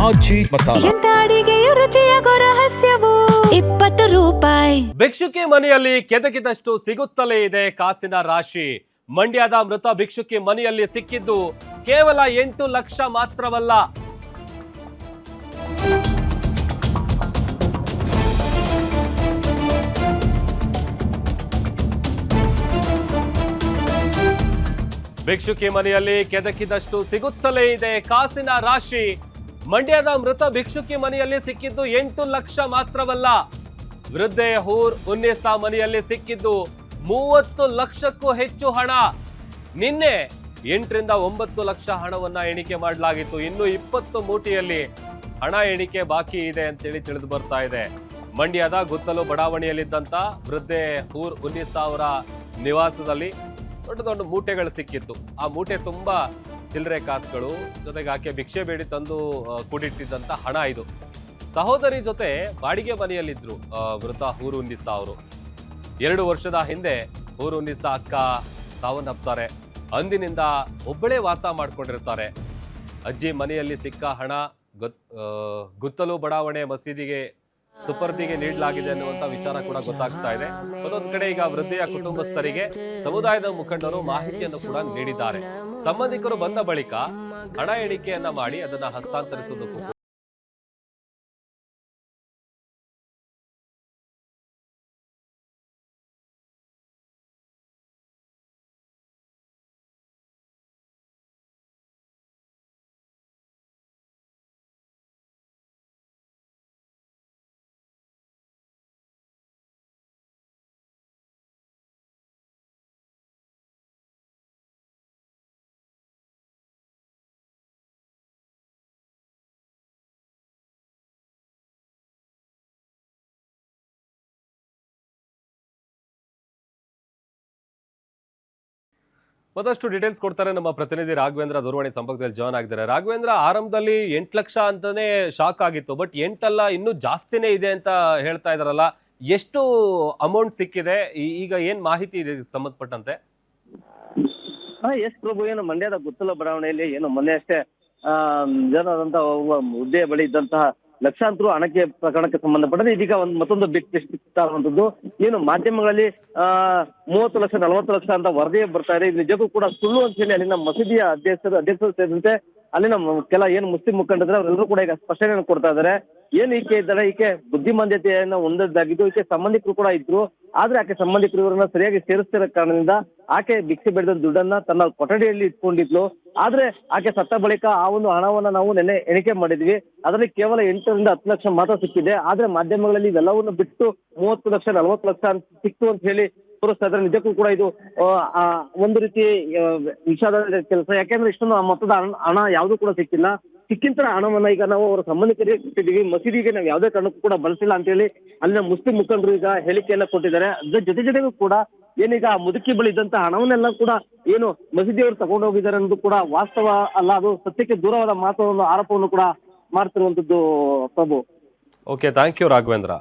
ಆಚಿ ಮಸಾಲ. ಎಂತ ಅಡಿಗೆಯ ರುಚಿಯಾಗೋ ರಹಸ್ಯವು 20 ರೂಪಾಯಿ. ಭಿಕ್ಷುಕಿ ಮನೆಯಲ್ಲಿ ಕೆದಕಿದಷ್ಟು ಸಿಗುತ್ತಲೇ ಇದೆ ಕಾಸಿನ ರಾಶಿ. ಮಂಡ್ಯದ ಮೃತ ಭಿಕ್ಷುಕಿ ಮನೆಯಲ್ಲಿ ಸಿಕ್ಕಿದ್ದು ಕೇವಲ 8 ಲಕ್ಷ ಮಾತ್ರವಲ್ಲ. ಭಿಕ್ಷುಕಿ ಮನೆಯಲ್ಲಿ ಕೆದಕಿದಷ್ಟು ಸಿಗುತ್ತಲೇ ಇದೆ ಕಾಸಿನ ರಾಶಿ. ಮಂಡ್ಯದ ಮೃತ ಭಿಕ್ಷುಕಿ ಮನೆಯಲ್ಲಿ ಸಿಕ್ಕಿದ್ದು 8 ಲಕ್ಷ ಮಾತ್ರವಲ್ಲ. ವೃದ್ಧೆ ಹೂರ್ ಉನ್ನಿಸಾ ಮನೆಯಲ್ಲಿ ಸಿಕ್ಕಿದ್ದು 30 ಲಕ್ಷಕ್ಕೂ ಹೆಚ್ಚು ಹಣ. ನಿನ್ನೆ 8 ರಿಂದ 9 ಲಕ್ಷ ಹಣವನ್ನ ಎಣಿಕೆ ಮಾಡಲಾಗಿತ್ತು. ಇನ್ನು 20 ಮೂಟೆಯಲ್ಲಿ ಹಣ ಎಣಿಕೆ ಬಾಕಿ ಇದೆ ಅಂತೇಳಿ ತಿಳಿದು ಬರ್ತಾ ಇದೆ. ಮಂಡ್ಯದ ಗುತ್ತಲು ಬಡಾವಣೆಯಲ್ಲಿದ್ದಂತ ವೃದ್ಧೆ ಹೂರ್ ಉನ್ನಿಸಾ ಅವರ ನಿವಾಸದಲ್ಲಿ ದೊಡ್ಡ ದೊಡ್ಡ ಮೂಟೆಗಳು ಸಿಕ್ಕಿತ್ತು. ಆ ಮೂಟೆ ತುಂಬಾ ಚಿಲ್ಲರೆ ಕಾಸುಗಳು, ಜೊತೆಗೆ ಆಕೆ ಭಿಕ್ಷೆ ಬೇಡಿ ತಂದು ಕೂಡಿಟ್ಟಿದ್ದಂತ ಹಣ ಇದು. ಸಹೋದರಿ ಜೊತೆ ಬಾಡಿಗೆ ಮನೆಯಲ್ಲಿದ್ರು ಮೃತ ಹೂರ್ ಉನ್ನಿಸಾ ಅವರು. 2 ವರ್ಷದ ಹಿಂದೆ ಹೂರ್ ಉನ್ನಿಸಾ ಅಕ್ಕ ಸಾವನ್ನಪ್ತಾರೆ. ಅಂದಿನಿಂದ ಒಬ್ಬಳೇ ವಾಸ ಮಾಡ್ಕೊಂಡಿರ್ತಾರೆ. ಅಜ್ಜಿ ಮನೆಯಲ್ಲಿ ಸಿಕ್ಕ ಹಣ ಗುತ್ತಲು ಬಡಾವಣೆ ಮಸೀದಿಗೆ ಸುಪರ್ದಿಗೆ ನೀಡಲಾಗಿದೆ ಅನ್ನುವಂತ ವಿಚಾರ ಕೂಡ ಗೊತ್ತಾಗ್ತಾ ಇದೆ. ಮತ್ತೊಂದು ಕಡೆ ಈಗ ವೃದ್ಧೆಯ ಕುಟುಂಬಸ್ಥರಿಗೆ ಸಮುದಾಯದ ಮುಖಂಡರು ಮಾಹಿತಿಯನ್ನು ಕೂಡ ನೀಡಿದ್ದಾರೆ. ಸಂಬಂಧಿಕರು ಬಂದ ಬಳಿಕ ಹಣ ಎಣಿಕೆಯನ್ನ ಮಾಡಿ ಅದನ್ನ ಹಸ್ತಾಂತರಿಸುವುದಕ್ಕೂ ಮತ್ತಷ್ಟು ಡೀಟೇಲ್ಸ್ ಕೊಡ್ತಾರೆ ನಮ್ಮ ಪ್ರತಿನಿಧಿ ರಾಘವೇಂದ್ರ. ದೂರವಾಣಿ ಸಂಪರ್ಕದಲ್ಲಿ ಜಾಯ್ನ್ ಆಗಿದ್ದಾರೆ. ರಾಘವೇಂದ್ರ, ಆರಂಭದಲ್ಲಿ 8 ಲಕ್ಷ ಅಂತಾನೆ ಶಾಕ್ ಆಗಿತ್ತು, ಬಟ್ 8 ಅಲ್ಲ ಇನ್ನೂ ಜಾಸ್ತಿನೇ ಇದೆ ಅಂತ ಹೇಳ್ತಾ ಇದಾರಲ್ಲ, ಎಷ್ಟು ಅಮೌಂಟ್ ಸಿಕ್ಕಿದೆ? ಈಗ ಏನ್ ಮಾಹಿತಿ ಇದೆ ಸಂಬಂಧಪಟ್ಟಂತೆ? ಎಸ್ ಪ್ರಭು, ಏನು ಮಂಡ್ಯದ ಗುತ್ತಲ ಬಡಾವಣೆಯಲ್ಲಿ ಏನು ಮೊನ್ನೆ ಅಷ್ಟೇ ಜನರಂತ ಹುದ್ದೆ ಬಳಿ ಇದ್ದಂತಹ ಲಕ್ಷಾಂತರ ಹಣಕ್ಕೆ ಪ್ರಕರಣಕ್ಕೆ ಸಂಬಂಧಪಟ್ಟಂತೆ ಇದೀಗ ಮತ್ತೊಂದು ಬಿಗ್ ಏನು ಮಾಧ್ಯಮಗಳಲ್ಲಿ 30 ಲಕ್ಷ 40 ಲಕ್ಷ ಅಂತ ವರದಿ ಬರ್ತಾ ಇದೆ. ಇದು ನಿಜಕ್ಕೂ ಕೂಡ ಸುಳ್ಳು ಅಂತ ಹೇಳಿ ಅಲ್ಲಿನ ಮಸೀದಿಯ ಅಧ್ಯಕ್ಷರು ಸೇರಿದಂತೆ ಅಲ್ಲಿನ ಕೆಲ ಏನು ಮುಸ್ಲಿಂ ಮುಖಂಡರು ಅವರೆಲ್ಲರೂ ಕೂಡ ಈಗ ಸ್ಪಷ್ಟನೆಯನ್ನು ಕೊಡ್ತಾ ಇದ್ದಾರೆ. ಏನು ಈಕೆ ಇದ್ದಾರೆ, ಈಕೆ ಬುದ್ಧಿಮಾಂದ್ಯತೆಯನ್ನು ಹೊಂದಿದ್ದಾಗಿದ್ದು, ಈಕೆ ಸಂಬಂಧಿಕರು ಕೂಡ ಇದ್ರು. ಆದ್ರೆ ಆಕೆ ಸಂಬಂಧಿಕರು ಇವರನ್ನ ಸರಿಯಾಗಿ ಸೇರಿಸ್ತಿರೋ ಕಾರಣದಿಂದ ಆಕೆ ಭಿಕ್ಷೆ ಬೇಡಿದ ದುಡ್ಡನ್ನ ತನ್ನ ಕೊಠಡಿಯಲ್ಲಿ ಇಟ್ಕೊಂಡಿದ್ಲು. ಆದ್ರೆ ಆಕೆ ಸತ್ತ ಬಳಿಕ ಆ ಒಂದು ಹಣವನ್ನ ನಾವು ನೆನ್ನೆ ಎಣಿಕೆ ಮಾಡಿದ್ವಿ. ಅದರಲ್ಲಿ ಕೇವಲ 8 ರಿಂದ 10 ಲಕ್ಷ ಮಾತ್ರ ಸಿಕ್ಕಿದೆ. ಆದ್ರೆ ಮಾಧ್ಯಮಗಳಲ್ಲಿ ಇವೆಲ್ಲವನ್ನು ಬಿಟ್ಟು 30 ಲಕ್ಷ 40 ಲಕ್ಷ ಅಂತ ಸಿಕ್ತು ಅಂತ ಹೇಳಿ ತೋರಿಸ್ತಾ ಇದ್ರೆ ನಿಜಕ್ಕೂ ಕೂಡ ಇದು ಒಂದು ರೀತಿ ವಿಷಾದದ ಕೆಲಸ. ಯಾಕೆಂದ್ರೆ ಇಷ್ಟೊಂದು ಮೊತ್ತದ ಹಣ ಯಾವ್ದು ಕೂಡ ಸಿಕ್ಕಿಲ್ಲ. ಸಿಕ್ಕಿಂತ ಹಣವನ್ನ ಈಗ ನಾವು ಅವರ ಸಂಬಂಧಿಕರಿಗೆ ಕೊಟ್ಟಿದ್ದೀವಿ, ಮಸೀದಿಗೆ ನಾವು ಯಾವುದೇ ಕಾರಣಕ್ಕೂ ಕೂಡ ಬಳಸಿಲ್ಲ ಅಂತ ಹೇಳಿ ಅಲ್ಲಿನ ಮುಸ್ಲಿಂ ಮುಖಂಡರು ಈಗ ಹೇಳಿಕೆಯನ್ನ ಕೊಟ್ಟಿದ್ದಾರೆ. ಅದ್ರ ಜೊತೆಗೂ ಕೂಡ ಏನೀಗ ಮುದುಕಿ ಬಳಿ ಇದ್ದಂತ ಹಣವನ್ನೆಲ್ಲ ಕೂಡ ಏನು ಮಸೀದಿಯವರು ತಗೊಂಡು ಹೋಗಿದ್ದಾರೆ ಅನ್ನೋದು ಕೂಡ ವಾಸ್ತವ ಅಲ್ಲ. ಅದು ಸತ್ಯಕ್ಕೆ ದೂರವಾದ ಮಾತು ಆರೋಪವನ್ನು ಕೂಡ ಮಾಡ್ತಿರುವಂತದ್ದು Prabhu. Okay, thank you Raghavendra.